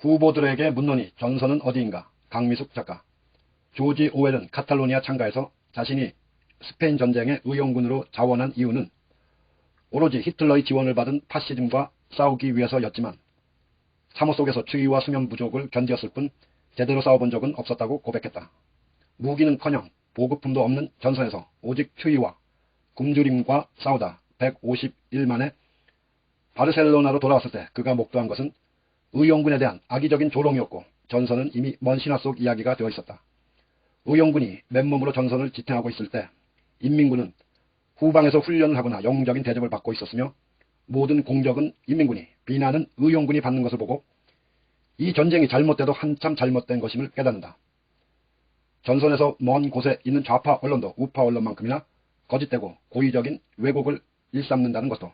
후보들에게 묻노니 전선은 어디인가? 강미숙 작가. 조지 오웰은 카탈로니아 창가에서 자신이 스페인 전쟁의 의용군으로 자원한 이유는 오로지 히틀러의 지원을 받은 파시즘과 싸우기 위해서였지만 사모 속에서 추위와 수면 부족을 견디었을 뿐 제대로 싸워본 적은 없었다고 고백했다. 무기는커녕 보급품도 없는 전선에서 오직 추위와 굶주림과 싸우다 150일 만에 바르셀로나로 돌아왔을 때 그가 목도한 것은 의용군에 대한 악의적인 조롱이었고 전선은 이미 먼 신화 속 이야기가 되어 있었다. 의용군이 맨몸으로 전선을 지탱하고 있을 때 인민군은 후방에서 훈련을 하거나 영웅적인 대접을 받고 있었으며 모든 공격은 인민군이 비난은 의용군이 받는 것을 보고 이 전쟁이 잘못돼도 한참 잘못된 것임을 깨닫는다. 전선에서 먼 곳에 있는 좌파 언론도 우파 언론만큼이나 거짓되고 고의적인 왜곡을 일삼는다는 것도.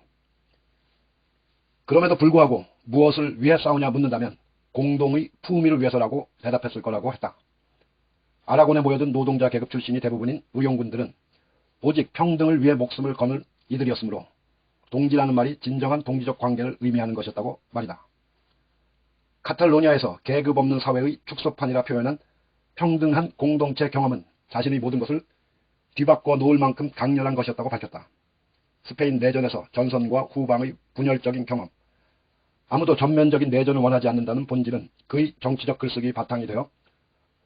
그럼에도 불구하고 무엇을 위해 싸우냐 묻는다면 공동의 품위를 위해서라고 대답했을 거라고 했다. 아라곤에 모여든 노동자 계급 출신이 대부분인 의용군들은 오직 평등을 위해 목숨을 거는 이들이었으므로 동지라는 말이 진정한 동지적 관계를 의미하는 것이었다고 말이다. 카탈로니아에서 계급 없는 사회의 축소판이라 표현한 평등한 공동체 경험은 자신의 모든 것을 뒤바꿔 놓을 만큼 강렬한 것이었다고 밝혔다. 스페인 내전에서 전선과 후방의 분열적인 경험, 아무도 전면적인 내전을 원하지 않는다는 본질은 그의 정치적 글쓰기 바탕이 되어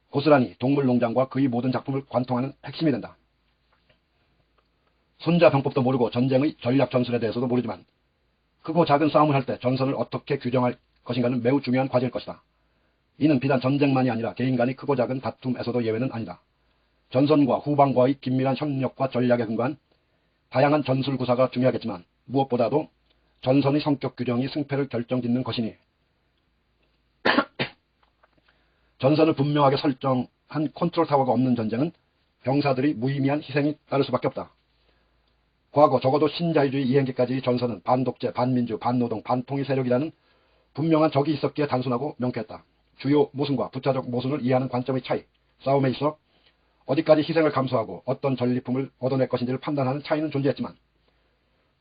고스란히 동물농장과 그의 모든 작품을 관통하는 핵심이 된다. 손자병법도 모르고 전쟁의 전략 전술에 대해서도 모르지만 크고 작은 싸움을 할 때 전선을 어떻게 규정할 것인가는 매우 중요한 과제일 것이다. 이는 비단 전쟁만이 아니라 개인 간의 크고 작은 다툼에서도 예외는 아니다. 전선과 후방과의 긴밀한 협력과 전략에 근거한 다양한 전술 구사가 중요하겠지만 무엇보다도 전선의 성격 규정이 승패를 결정짓는 것이니 전선을 분명하게 설정한 컨트롤 타워가 없는 전쟁은 병사들이 무의미한 희생이 따를 수밖에 없다. 과거 적어도 신자유주의 이행기까지의 전선은 반독재, 반민주, 반노동, 반통일 세력이라는 분명한 적이 있었기에 단순하고 명쾌했다. 주요 모순과 부차적 모순을 이해하는 관점의 차이, 싸움에 있어 어디까지 희생을 감수하고 어떤 전리품을 얻어낼 것인지를 판단하는 차이는 존재했지만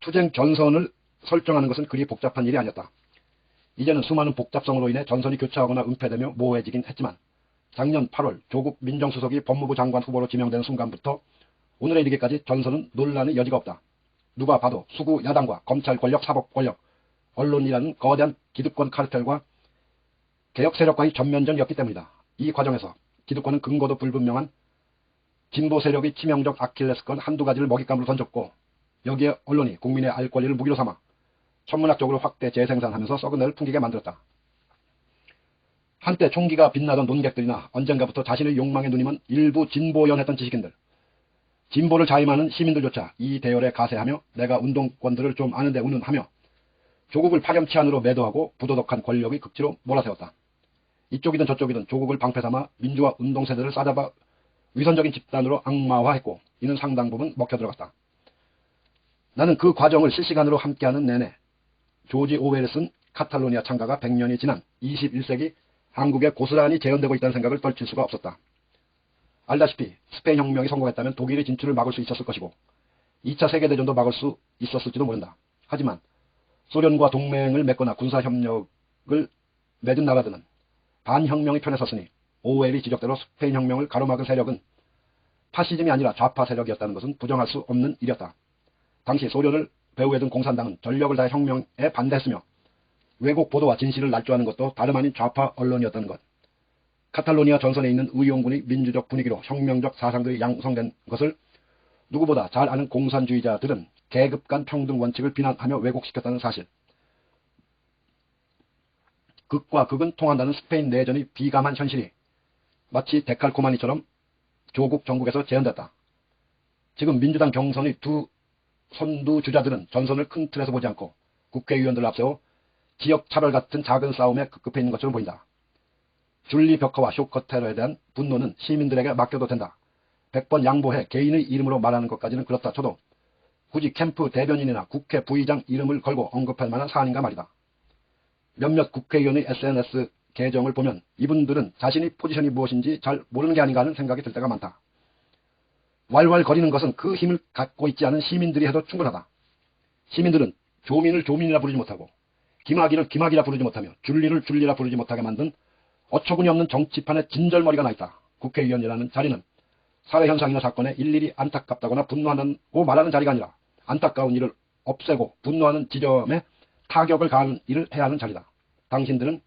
투쟁 전선을 설정하는 것은 그리 복잡한 일이 아니었다. 이제는 수많은 복잡성으로 인해 전선이 교차하거나 은폐되며 모호해지긴 했지만 작년 8월 조국 민정수석이 법무부 장관 후보로 지명되는 순간부터 오늘에 이르기까지 전선은 논란의 여지가 없다. 누가 봐도 수구 야당과 검찰 권력, 사법 권력, 언론이라는 거대한 기득권 카르텔과 개혁 세력과의 전면전이었기 때문이다. 이 과정에서 기득권은 근거도 불분명한 진보 세력의 치명적 아킬레스건 한두 가지를 먹잇감으로 던졌고 여기에 언론이 국민의 알 권리를 무기로 삼아 천문학적으로 확대 재생산하면서 썩은 내를 풍기게 만들었다. 한때 총기가 빛나던 논객들이나 언젠가부터 자신의 욕망에 누님은 일부 진보연했던 지식인들, 진보를 자임하는 시민들조차 이 대열에 가세하며 내가 운동권들을 좀 아는데 운운하며 조국을 파렴치 안으로 매도하고 부도덕한 권력의 극지로 몰아세웠다. 이쪽이든 저쪽이든 조국을 방패삼아 민주화 운동세대를 싸잡아 위선적인 집단으로 악마화했고 이는 상당 부분 먹혀들어갔다. 나는 그 과정을 실시간으로 함께하는 내내 조지 오웰이 쓴 카탈로니아 창가가 100년이 지난 21세기 한국에 고스란히 재현되고 있다는 생각을 떨칠 수가 없었다. 알다시피 스페인 혁명이 성공했다면 독일의 진출을 막을 수 있었을 것이고 2차 세계대전도 막을 수 있었을지도 모른다. 하지만 소련과 동맹을 맺거나 군사협력을 맺은 나라들은 반혁명의 편에 섰으니 오웰이 지적대로 스페인 혁명을 가로막은 세력은 파시즘이 아니라 좌파 세력이었다는 것은 부정할 수 없는 일이었다. 당시 소련을 배후에 둔 공산당은 전력을 다해 혁명에 반대했으며 왜곡 보도와 진실을 날조하는 것도 다름 아닌 좌파 언론이었다는 것. 카탈로니아 전선에 있는 의용군의 민주적 분위기로 혁명적 사상들이 양성된 것을 누구보다 잘 아는 공산주의자들은 계급 간 평등 원칙을 비난하며 왜곡시켰다는 사실. 극과 극은 통한다는 스페인 내전의 비감한 현실이 마치 데칼코마니처럼 조국 정국에서 재현됐다. 지금 민주당 경선의 두 선두 주자들은 전선을 큰 틀에서 보지 않고 국회의원들을 앞세워 지역 차별 같은 작은 싸움에 급급해 있는 것처럼 보인다. 줄리 벽화와 쇼커테러에 대한 분노는 시민들에게 맡겨도 된다. 100번 양보해 개인의 이름으로 말하는 것까지는 그렇다 쳐도 굳이 캠프 대변인이나 국회 부의장 이름을 걸고 언급할 만한 사안인가 말이다. 몇몇 국회의원의 SNS 계정을 보면 이분들은 자신의 포지션이 무엇인지 잘 모르는 게 아닌가 하는 생각이 들 때가 많다. 왈왈거리는 것은 그 힘을 갖고 있지 않은 시민들이 해도 충분하다. 시민들은 조민을 조민이라 부르지 못하고 김학의를 김학이라 부르지 못하며 줄리를 줄리라 부르지 못하게 만든 어처구니 없는 정치판에 진절머리가 나 있다. 국회의원이라는 자리는 사회현상이나 사건에 일일이 안타깝다거나 분노한다고 말하는 자리가 아니라 안타까운 일을 없애고 분노하는 지점에 타격을 가하는 일을 해야 하는 자리다. 당신들은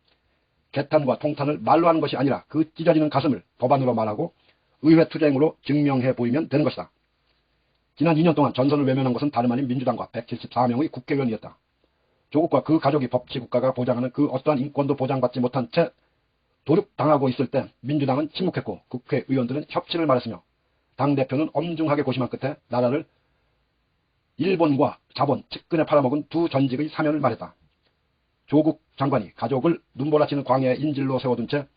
개탄과 통탄을 말로 하는 것이 아니라 그 찢어지는 가슴을 법안으로 말하고 의회 투쟁으로 증명해 보이면 되는 것이다. 지난 2년 동안 전선을 외면한 것은 다름 아닌 민주당과 174명의 국회의원이었다. 조국과 그 가족이 법치국가가 보장하는 그 어떠한 인권도 보장받지 못한 채 도륙당하고 있을 때 민주당은 침묵했고 국회의원들은 협치를 말했으며 당대표는 엄중하게 고심한 끝에 나라를 일본과 자본, 측근에 팔아먹은 두 전직의 사면을 말했다. 조국 장관이 가족을 눈보라치는 광야의 인질로 세워둔 채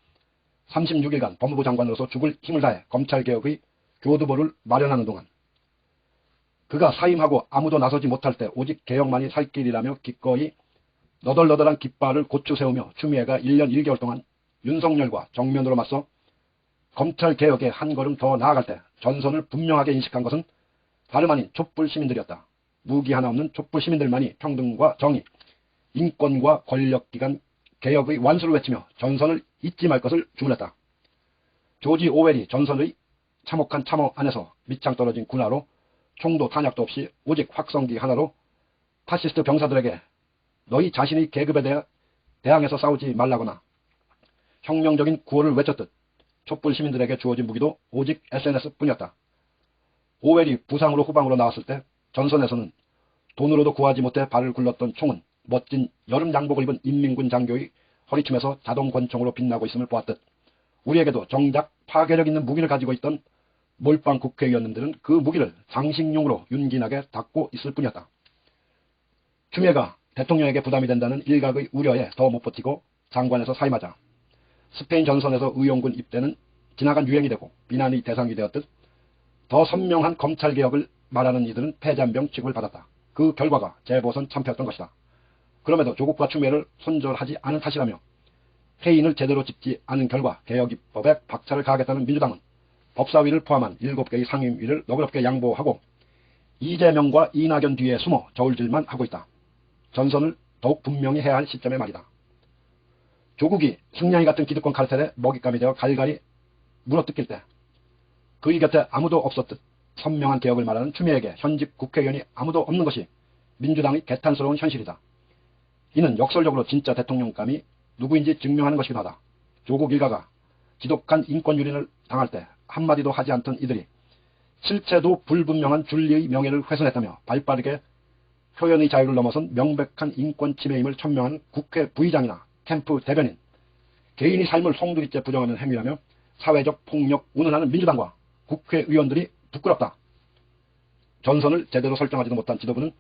36일간 법무부 장관으로서 죽을 힘을 다해 검찰개혁의 교두보를 마련하는 동안 그가 사임하고 아무도 나서지 못할 때 오직 개혁만이 살 길이라며 기꺼이 너덜너덜한 깃발을 고추 세우며 추미애가 1년 1개월 동안 윤석열과 정면으로 맞서 검찰개혁에 한 걸음 더 나아갈 때 전선을 분명하게 인식한 것은 다름 아닌 촛불 시민들이었다. 무기 하나 없는 촛불 시민들만이 평등과 정의, 인권과 권력기관 개혁의 완수를 외치며 전선을 잊지 말 것을 주문했다. 조지 오웰이 전선의 참혹한 참호 안에서 밑창 떨어진 군화로 총도 탄약도 없이 오직 확성기 하나로 파시스트 병사들에게 너희 자신의 계급에 대해 대항해서 싸우지 말라거나 혁명적인 구호를 외쳤듯 촛불 시민들에게 주어진 무기도 오직 SNS뿐이었다. 오웰이 부상으로 후방으로 나왔을 때 전선에서는 돈으로도 구하지 못해 발을 굴렀던 총은 멋진 여름 양복을 입은 인민군 장교의 허리춤에서 자동 권총으로 빛나고 있음을 보았듯 우리에게도 정작 파괴력 있는 무기를 가지고 있던 몰빵 국회의원님들은 그 무기를 장식용으로 윤기나게 닫고 있을 뿐이었다. 추미애가 대통령에게 부담이 된다는 일각의 우려에 더 못 버티고 장관에서 사임하자 스페인 전선에서 의용군 입대는 지나간 유행이 되고 비난의 대상이 되었듯 더 선명한 검찰개혁을 말하는 이들은 패잔병 취급을 받았다. 그 결과가 재보선 참패였던 것이다. 그럼에도 조국과 추미애를 손절하지 않은 탓이라며 해인을 제대로 짚지 않은 결과 개혁입법에 박차를 가하겠다는 민주당은 법사위를 포함한 7개의 상임위를 너그럽게 양보하고 이재명과 이낙연 뒤에 숨어 저울질만 하고 있다. 전선을 더욱 분명히 해야 할 시점의 말이다. 조국이 승냥이 같은 기득권 카르텔에 먹잇감이 되어 갈갈이 물어뜯길 때 그의 곁에 아무도 없었듯 선명한 개혁을 말하는 추미애에게 현직 국회의원이 아무도 없는 것이 민주당의 개탄스러운 현실이다. 이는 역설적으로 진짜 대통령감이 누구인지 증명하는 것이기도 하다. 조국 일가가 지독한 인권 유린을 당할 때 한마디도 하지 않던 이들이 실체도 불분명한 줄리의 명예를 훼손했다며 발빠르게 표현의 자유를 넘어선 명백한 인권 침해임을 천명하는 국회 부의장이나 캠프 대변인, 개인의 삶을 송두리째 부정하는 행위라며 사회적 폭력 운운하는 민주당과 국회의원들이 부끄럽다. 전선을 제대로 설정하지도 못한 지도부는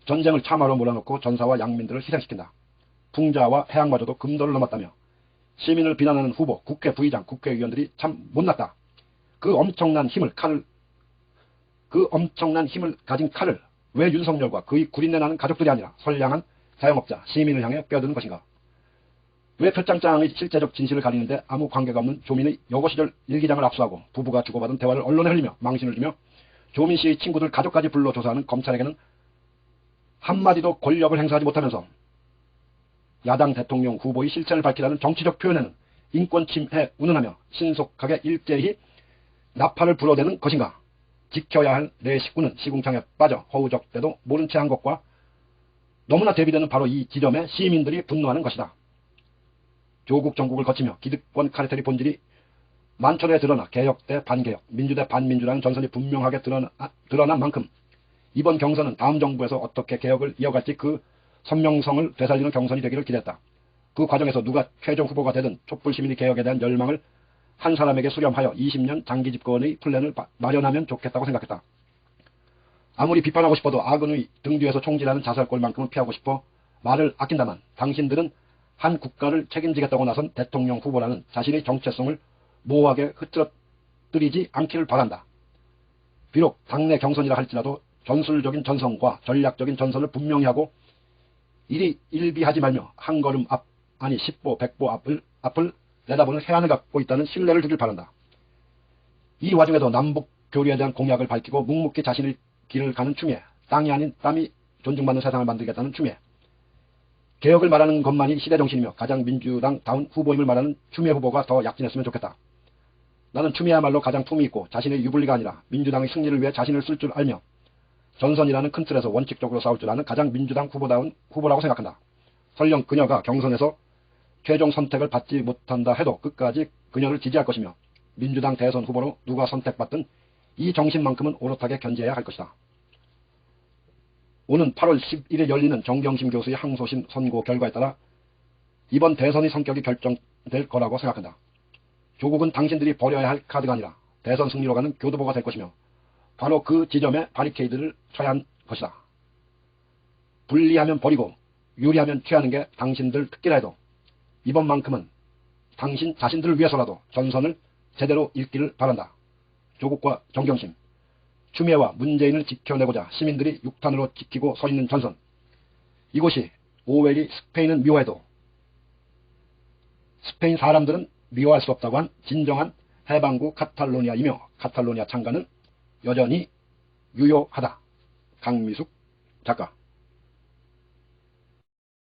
전쟁을 참화로 몰아넣고 전사와 양민들을 희생시킨다. 풍자와 해양마저도 금도를 넘었다며 시민을 비난하는 후보, 국회 부의장, 국회의원들이 참 못났다. 그 엄청난 힘을 가진 칼을 왜 윤석열과 그의 구린내 나는 가족들이 아니라 선량한 자영업자, 시민을 향해 빼어드는 것인가? 왜 표창장의 실제적 진실을 가리는데 아무 관계가 없는 조민의 여고 시절 일기장을 압수하고 부부가 주고받은 대화를 언론에 흘리며 망신을 주며 조민 씨의 친구들 가족까지 불러 조사하는 검찰에게는 한마디도 권력을 행사하지 못하면서 야당 대통령 후보의 실체를 밝히라는 정치적 표현에는 인권 침해 운운하며 신속하게 일제히 나팔을 불어대는 것인가? 지켜야 할 내 식구는 시궁창에 빠져 허우적대도 모른 채 한 것과 너무나 대비되는 바로 이 지점에 시민들이 분노하는 것이다. 조국 정국을 거치며 기득권 카르텔의 본질이 만천에 드러나 개혁 대 반개혁, 민주 대 반민주라는 전선이 분명하게 드러난 만큼 이번 경선은 다음 정부에서 어떻게 개혁을 이어갈지 그 선명성을 되살리는 경선이 되기를 기대했다. 그 과정에서 누가 최종 후보가 되든 촛불 시민의 개혁에 대한 열망을 한 사람에게 수렴하여 20년 장기 집권의 플랜을 마련하면 좋겠다고 생각했다. 아무리 비판하고 싶어도 아군의 등 뒤에서 총질하는 자살골만큼은 피하고 싶어 말을 아낀다만 당신들은 한 국가를 책임지겠다고 나선 대통령 후보라는 자신의 정체성을 모호하게 흐트러뜨리지 않기를 바란다. 비록 당내 경선이라 할지라도 전술적인 전선과 전략적인 전선을 분명히 하고 이리 일비하지 말며 한 걸음 앞, 아니 10보, 100보 앞을 내다보는 해안을 갖고 있다는 신뢰를 주길 바란다. 이 와중에도 남북 교류에 대한 공약을 밝히고 묵묵히 자신의 길을 가는 추미애, 땅이 아닌 땀이 존중받는 세상을 만들겠다는 추미애, 개혁을 말하는 것만이 시대정신이며 가장 민주당다운 후보임을 말하는 추미애 후보가 더 약진했으면 좋겠다. 나는 추미애야말로 가장 품이 있고 자신의 유불리가 아니라 민주당의 승리를 위해 자신을 쓸 줄 알며 전선이라는 큰 틀에서 원칙적으로 싸울 줄 아는 가장 민주당 후보다운 후보라고 생각한다. 설령 그녀가 경선에서 최종 선택을 받지 못한다 해도 끝까지 그녀를 지지할 것이며 민주당 대선 후보로 누가 선택받든 이 정신만큼은 오롯하게 견지해야 할 것이다. 오는 8월 10일에 열리는 정경심 교수의 항소심 선고 결과에 따라 이번 대선의 성격이 결정될 거라고 생각한다. 조국은 당신들이 버려야 할 카드가 아니라 대선 승리로 가는 교두보가 될 것이며 바로 그 지점에 바리케이드를 쳐야 할 것이다. 불리하면 버리고 유리하면 취하는 게 당신들 특기라 해도 이번만큼은 당신 자신들을 위해서라도 전선을 제대로 읽기를 바란다. 조국과 정경심, 추미애와 문재인을 지켜내고자 시민들이 육탄으로 지키고 서 있는 전선. 이곳이 오웰이 스페인은 미워해도 스페인 사람들은 미워할 수 없다고 한 진정한 해방구 카탈로니아이며 카탈로니아 창가는 여전히 유효하다. 강미숙 작가.